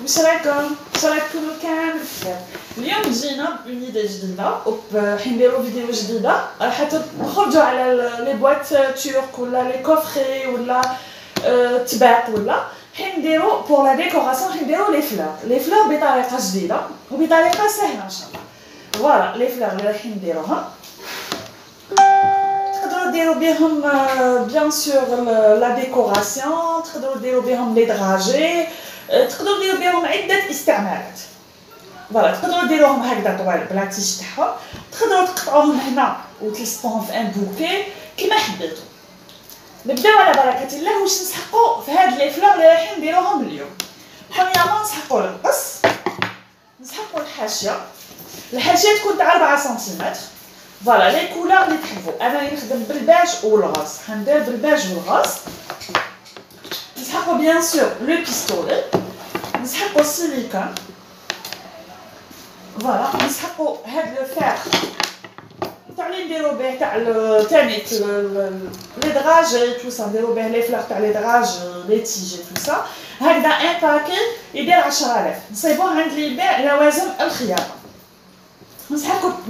واش رايكم كامل بخير؟ اليوم جينا بونيدي جديده وراح نديرو فيديو جديده راح نخرجوا على لي بواط تورك ولا لي كوفري ولا تباط ولا حين نديرو بور لا ديكوراسيون حين نديرو لي فلور بطريقه جديده وبطريقه سهله ان شاء الله. فوالا لي فلور اللي رايحين نديروها تقدروا ديروا بهم بيان سور لا ديكوراسيون، تقدروا ديروا بهم لي دراجي، تقدروا ديروا بهم عده استعمالات. فوالا تقدروا ديروهم هكذا طوال بلا تيج تاعهم، تقدروا تقطعوهم هنا وتلصقوهم في ان بوكي كيما حبيتوا. نبداو على بركه الله. واش نسحقوا في هاد لي فلور اللي رايحين نديروهم اليوم؟ برومييرمون نسحقوا القص، نسحقوا الحاشيه تكون تاع 4 سنتيمتر. فوالا لي كولور اللي تحبوا. انا راني نخدم بالباج والغاز، حندير بالباج والغاز. نسحقوا بيان سور لو بيستولي، نسحقوا السيليكون. فوالا نسحقوا هاد لو فير تاع اللي نديرو به تاع تاني لي دراجي تو سا، نديرو به لي فلور تاع لي دراجي لي تيجي تو سا. هكذا ان باكي يدير 10000، نصيبوه عند اللي يبيع لوازم الخياطه.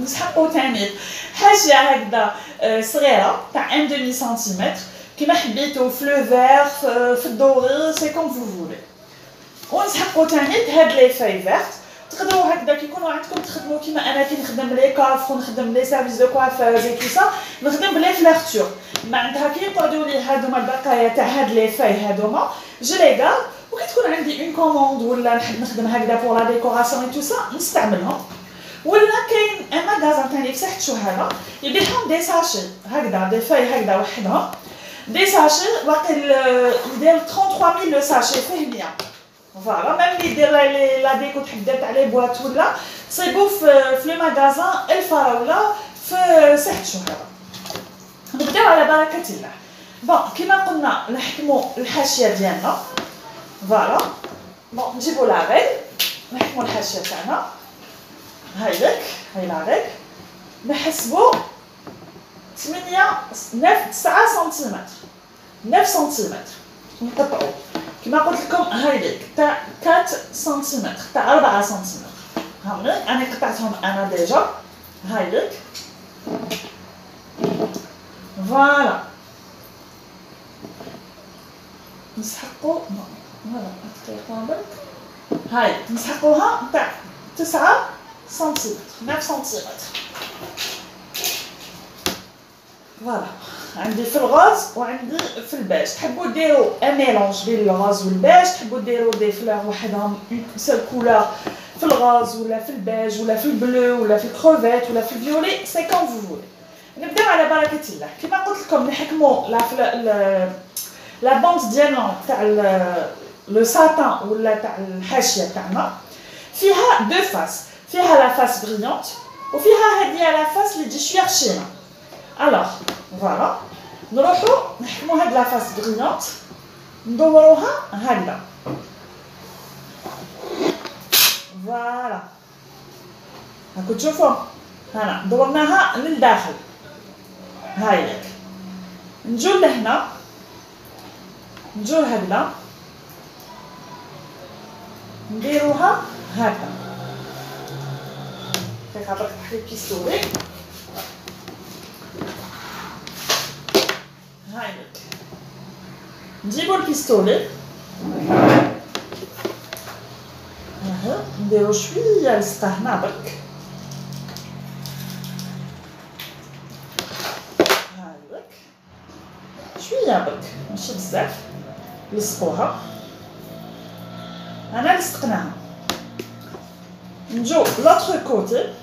نسحقوا تاني حاشيه هكذا صغيره تاع 1 سنتيمتر كيما حبيتو في لو فير في الدوري سي كوم فو فولي. ونسحقوا تاني هاد لي فاي فيرت. تقدروا هكذا كيكونوا عندكم تخدموا كيما انا كي نخدم لي كاف ونخدم لي سيرفيس دو كوافاج اي تو سا، نخدم بلي فلارتور. معناتها كي يقعدوا لي هادوما البقايا تاع هاد لي فاي هادوما جو لي غارد، وكي تكون عندي اون كوموند ولا نحب نخدم هكذا بور لا ديكوراسيون اي تو سا نستعملهم. ولا كاين ان ماغازان تاني في ساحه شهاده يبيعهم دي ساشي هكذا دي فاي هكذا وحدهم دي ساشي واقيل يدير 33000 لو ساشي فيه 100. فوالا ميم اللي يدير لا ديكو تحب دير تاع لي بواط ولا تصيبو في لو ماغازان الفراوله في ساحه شهاده. نبداو على بركه الله. بون كيما قلنا نحكموا الحاشيه ديالنا. فوالا بون نجيبوا لا ريل نحكموا الحاشيه تاعنا هاي لا ريل نحسبوا 9 سنتيمتر 9 سنتيمتر نقطعوا كما قلت لكم هايديك تاع 4 سنتيمتر تاع 4 سنتيمتر. هاهمي انا قطعتهم انا ديجا هايديك. فوالا نسحقوا فوالا هاي نسحقوها تاع 9 سنتيمتر 9 سنتيمتر. فوالا عندي في الغاز وعندي في الباج. تحبوا ديروا ان ميلونج بين الغاز والباج، تحبوا ديروا دي فلور وحدهم سول كولور في الغاز ولا في الباج ولا في البلو ولا في الكروفيت ولا في الفيولي سي كوم فو فولي. نبداو على بركه الله. كما قلت لكم نحكموا لا بونط ديالنا تاع لو ساتان ولا تاع الحاشيه تاعنا فيها دو فاس، فيها لا فاس بريونت وفيها هادي لا فاس اللي تجي شويه خشينه. الوغ فوالا نروحو نحكمو هاد لا فاس بريونت ندوروها هكذا. فوالا هاكو تشوفو هنا دورناها للداخل. هايلك نجو لهنا نجو هكذا نديروها هكذا. دقيقه برك نحل البيستولي. هايلك نجيبو البيستولي ها نديرو شويه لصقه هنا برك. هايلك شويه برك ماشي بزاف لصقوها. انا لصقناها. نجو لوطخ كوتي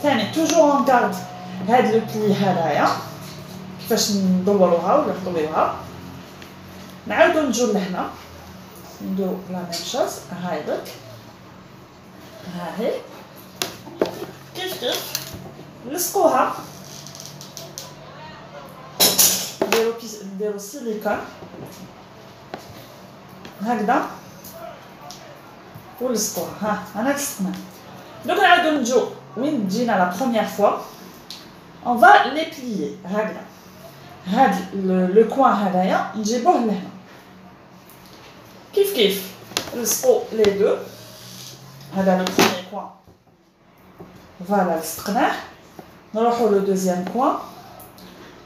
تاني توجور اون كارد هاد لو بلي هدايا كيفاش ندوروها ولا نطويوها. نعاودو نجو لهنا نديرو لا ميم شوز. هايدك هاهي كيف نلصقوها. نديرو سيليكون هكذا ولصقوها. ها انا لصقناها. دوك نعاودو نجو وين جينا لا بروميير فوا on va les plier هكذا. هاد لو كوان هذايا نجيبوه لهنا كيف نلصقوا لي دو. هذا لو بروميي بوين فوالا لصقناه. نروحوا لو دوزيام بوين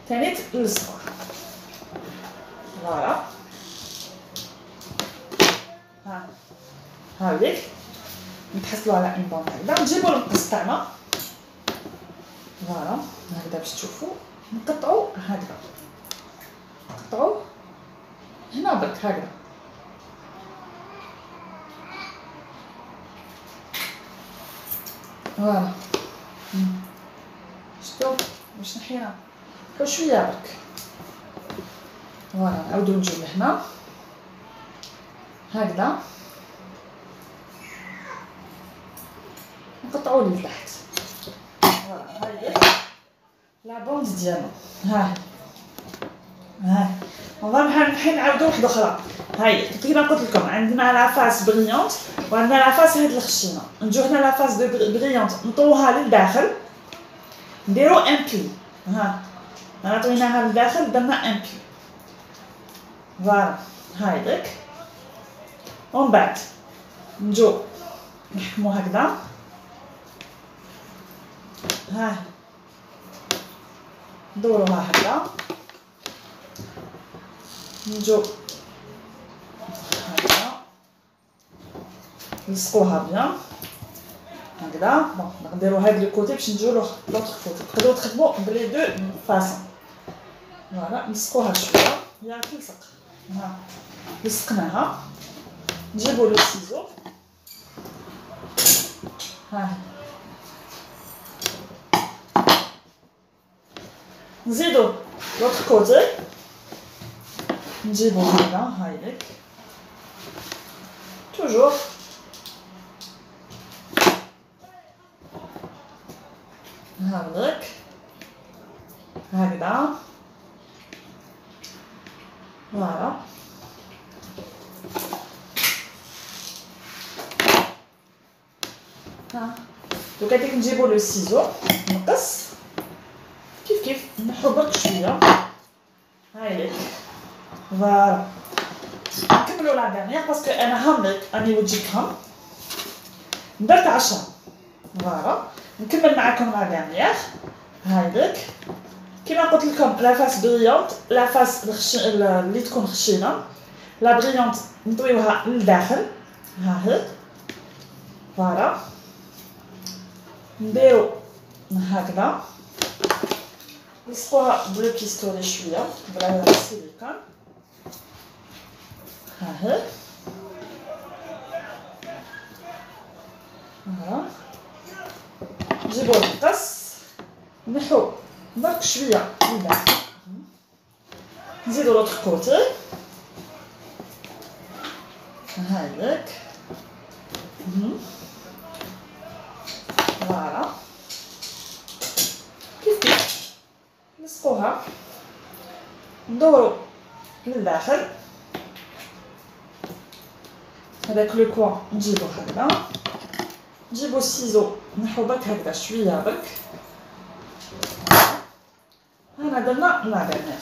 ثاني نلصقوا فوالا. هاوليك نتحصلوا على اون بون هكذا. نجيبوا المقص تاعنا فوالا هكذا باش تشوفوا. نقطعوا هكذا، نقطعوا هنا برك هكذا. فوالا شفتوا واش نحينا شويه برك. فوالا نعاودو نجيو لهنا هكذا نقطعو لتحت. فوالا هاهي لا بوند ديالنا. ها والله نحن نعاودو وحده اخرى. هاي كيما قلت لكم عندنا لا فاس بريونت وعندنا لا فاس هاد الخشينه. نجيو هنا لا فاس بريونت نطوها للداخل نديرو ان بلي. انا طويناها للداخل درنا ان بلي. فوالا هايديك ومن بعد نجو نحكمو هكذا. ندوروها هكذا. نجو هكذا نلصقوها بيان هكذا. بون نديرو هاد لو كوتي باش نجيو لوطر كوتي. تقدروا تخدموا بلي دو فاصون. فوالا نلصقوها شويه هي تلصق. لصقناها. نجيبو لو سيزو. نزيدو لوطر كوتي. نجيبو هكذا هايليك توجور هاوليك هكذا. فوالا دوكا هاديك نجيبو لو سيزو نقص كيف نحو برك شويه هايليك. فوالا نكملو لا دانيير باسكو انا هامليك راني وجهتهم درت 10. فوالا نكمل معاكم لا دانيير هايليك. كيما قلت لكم لا فاس بريونت لا فاس اللي تكون خشينه لا بريونت نطويوها للداخل. هاهي فوالا نديرو هكذا نلصقوها بلو بيستولي شويه بلا سيليكون. هاهي فوالا نجيبو المقص نحو برك شويه للداخل. نزيدو لوطر كوتي هايليك. فوالا كيف نلصقوها ندورو للداخل. هذاك لو كوان نجيبو هكذا. نجيبو السيزو نحو برك هكذا شويه برك. هنا درنا لا دانيير.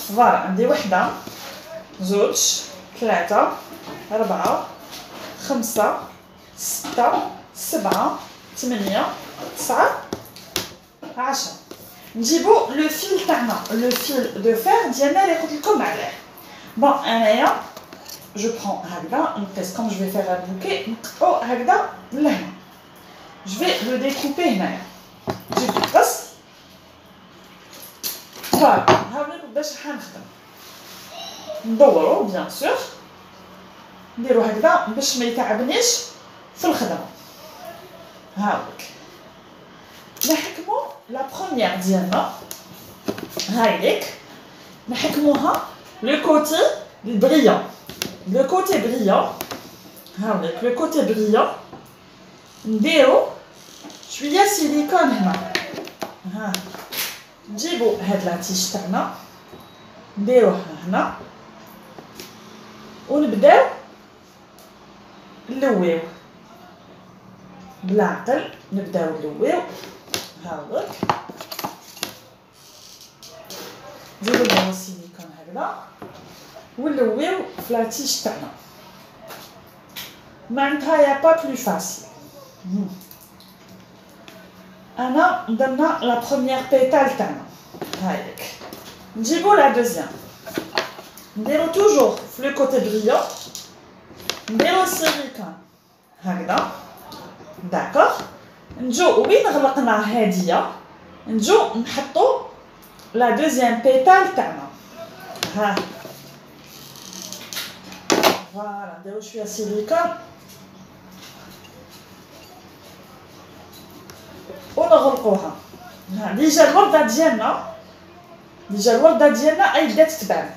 فوالا عندي وحده زوج ثلاثه 4 5 6 7 8 9 10. نجيبو لو فيل تاعنا لو فيل دو فير ديالنا اللي قلت لكم عليه. بون انايا جو برون هكذا نقيس كوم جو في فيغ ان بوكي نقطعو هكذا لهنا. جو في لو ديكوبي هنايا. نجيب القص فوالا هاوليك باش راح نخدم. ندورو بيان سور نديرو هكذا باش ما يتعبنيش في الخدمه. هاوليك نحكمو لا بروميير ديالنا هايليك نحكموها لو كوتي بريون. لو كوتي بريون هاوليك لو كوتي بريون نديرو شويه سيليكون هنا. نجيبو هاد لاتيش تاعنا نديروه هنا ونبداو نلويو بالعقل. نبداو نلويو هاوليك نديرو لو سيليكون هكذا ونلويو في لاتيش تاعنا. معناتها يا با بلو فاسيل. انا درنا لا بروميير بيتال تاعنا هايليك. نجيبو لا دوزيام نديرو توجور في لو كوتي بريون نديرو السيليكون هكذا داكوغ. نجو وين غلقنا هاديه نجو نحطو لا دوزيام بيتال تاعنا ها فوالا نديرو شويه سيليكون ونغلقوها. ها ديجا الورده ديالنا اي بدات تبان.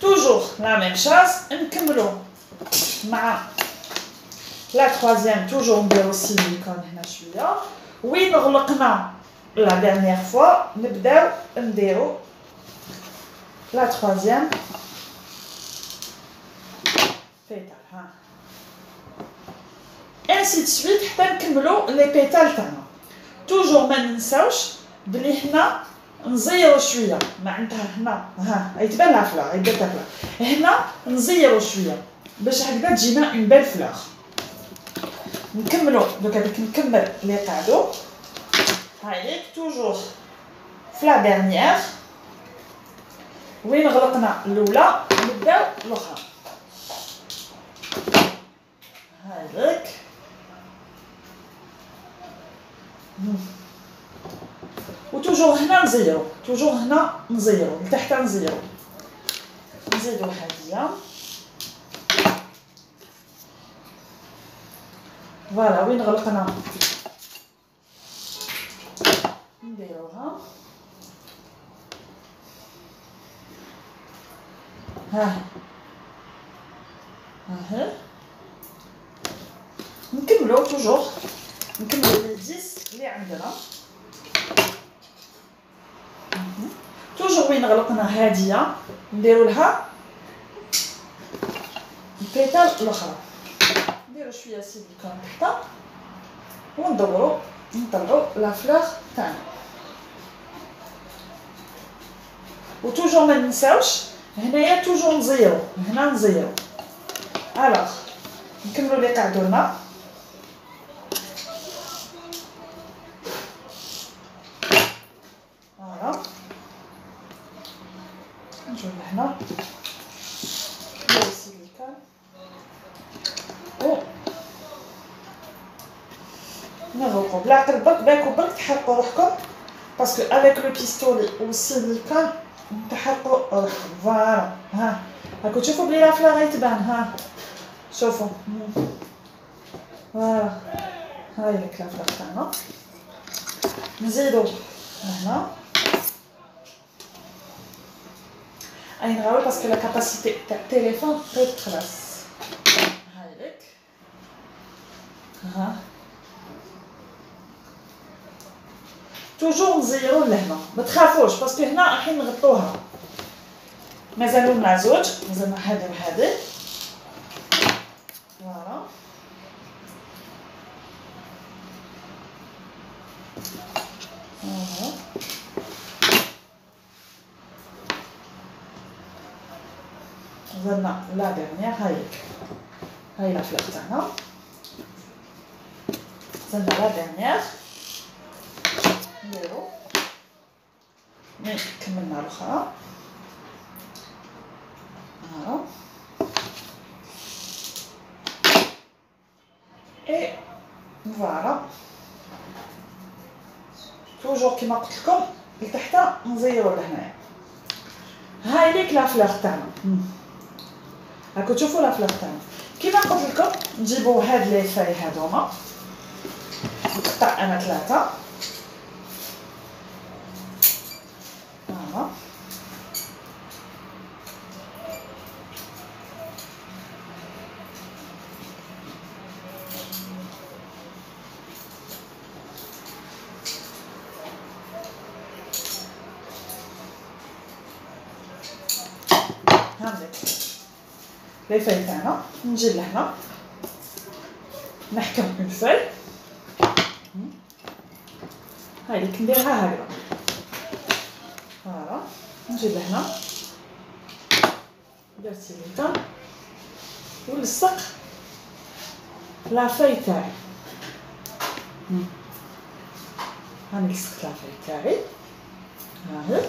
توجور لا ميم شاز نكملو مع لا تروازيام توجور نديرو السيليكون هنا شويه وين غلقنا لا ديرنيير فوا نبداو نديرو لا تروازيام بيتال ها انسي تسويت حتى نكملو لي بيتال تاعنا. توجور ما ننساوش بلي هنا نزيرو شويه معناتها هنا ها يتبان لا فلور يبدا فلور هنا نزيرو شويه باش هكذا تجينا اون بيل فلور. نكملو دوكا باش نكمل لي قعدو هايليك توجور في لا ديرنيير وين غلقنا الاولى نبداو الاخرى هايليك. وتوجور هنا نزيرو توجور هنا نزيرو لتحت نزيرو نزيدو هاديه فوالا وين غلقنا نديروها ها ها نكملو توجور نكملو لي 10 اللي عندنا توجور وين غلقنا هاديه نديرو لها البيتال الاخرى نديرو شويه سيليكون تحت وندورو نطلعو لا فلور تاعنا. وتوجور ما ننساوش هنايا توجور نزيرو هنا نزيرو. الوغ نكملو لي قعدولنا فوالا نجيو لهنا نديرو السيليكون و نغلقو بلا عقل برك باكو برك تحرقو روحكم باسكو افيك لو بيستولي و السيليكون تحرقو روحكم. فوالا ها راكو تشوفو بلي لا فلور يتبان ها شوفو فوالا هايليك لا فلور تاعنا. نزيدو هنا اي نغاول باسكو لا كاباسيتي تاع التليفون غير تخلص هايليك ها توجور نزيرو لهنا ما تخافوش باسكو هنا رايحين نغطوها مازالو لنا زوج مازالنا هادي وهادي فوالا مازالنا لا ديرنيير هايليك هاي لا فلور تاعنا مازالنا لا ديرنيير نديرو مي كملنا الاخرى ها اي فوالا توجور كيما قلت لكم لتحت نزيرو لهنايا. هاي ليك لا فلور تاعنا راكو تشوفوا لا فلور تاعنا كيما قلت لكم نجيبو هاد لي فاي هادوما نقطع انا 3 فوالا هانديك لي فاي تاعنا نجي لهنا نحكم اون فاي هايليك نديرها هكذا فوالا نجي لهنا ندير السيليكون ونلصق لافاي تاعي. هاني لصقت لافاي تاعي، هاهي.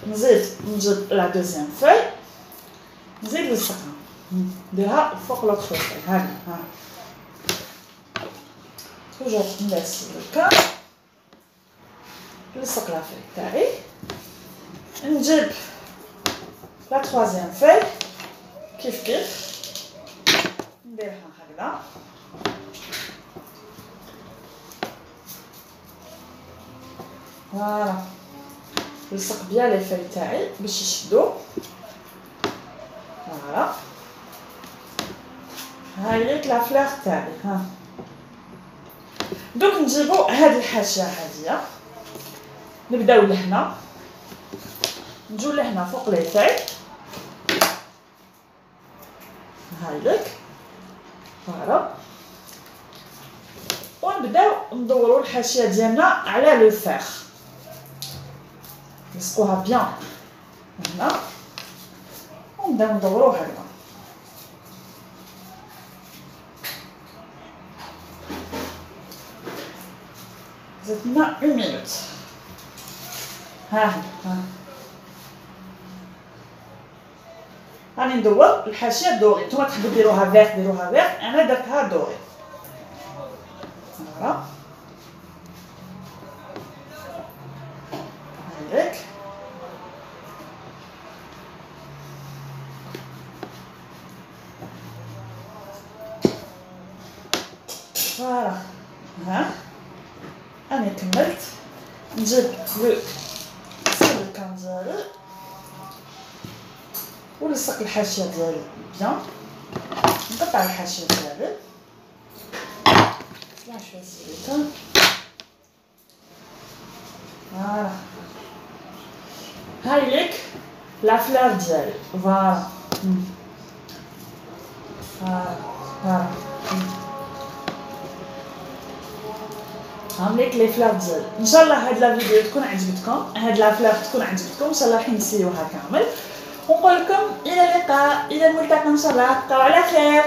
نزيد نجيب لا دوزيام فاي، نزيد نلصقها، نديرها فوق لوطخ فاي، هاني ها. توجور ندير هكا، نلصق لافاي تاعي، نجيب لا تروازيام فاي كيف كيف نديرها هكذا. فوالا نلصق بيان لي فاي تاعي باش يشدو. فوالا هاي ليك لا فلاغ تاعي ها. دوك نجيبو هاد الحاشيه هاديه، نبداو لهنا، نجو لهنا فوق لي فاي، هاي ليك. فوالا ونبداو ندورو الحاشيه ديالنا على لو فيغ، نلصقوها بيان هنا ونبداو ندورو هكذا. زدنا 1 مينوت. ها راني ندور الحاشيه دوري، نتوما تحبوا ديروها فيغ ديروها فيغ، انا درتها دوري. فوالا هايليك. فوالا ها انا كملت. نجيب لو سلكان ديالي ونلصق الحاشيه ديالي بيان، نقطع الحاشيه ديالي لا شويه سلكان. فوالا هاي ليك لا فلاغ ديالي. فوالا فوالا هامليك لي فلاغ ديالي. ان شاء الله هاد لا فيديو تكون عجبتكم، هاد لا فلاغ تكون عجبتكم، ان شاء الله راح نسيوها كامل، ونقول لكم الى اللقاء، الى الملتقى ان شاء الله، بقاو على خير.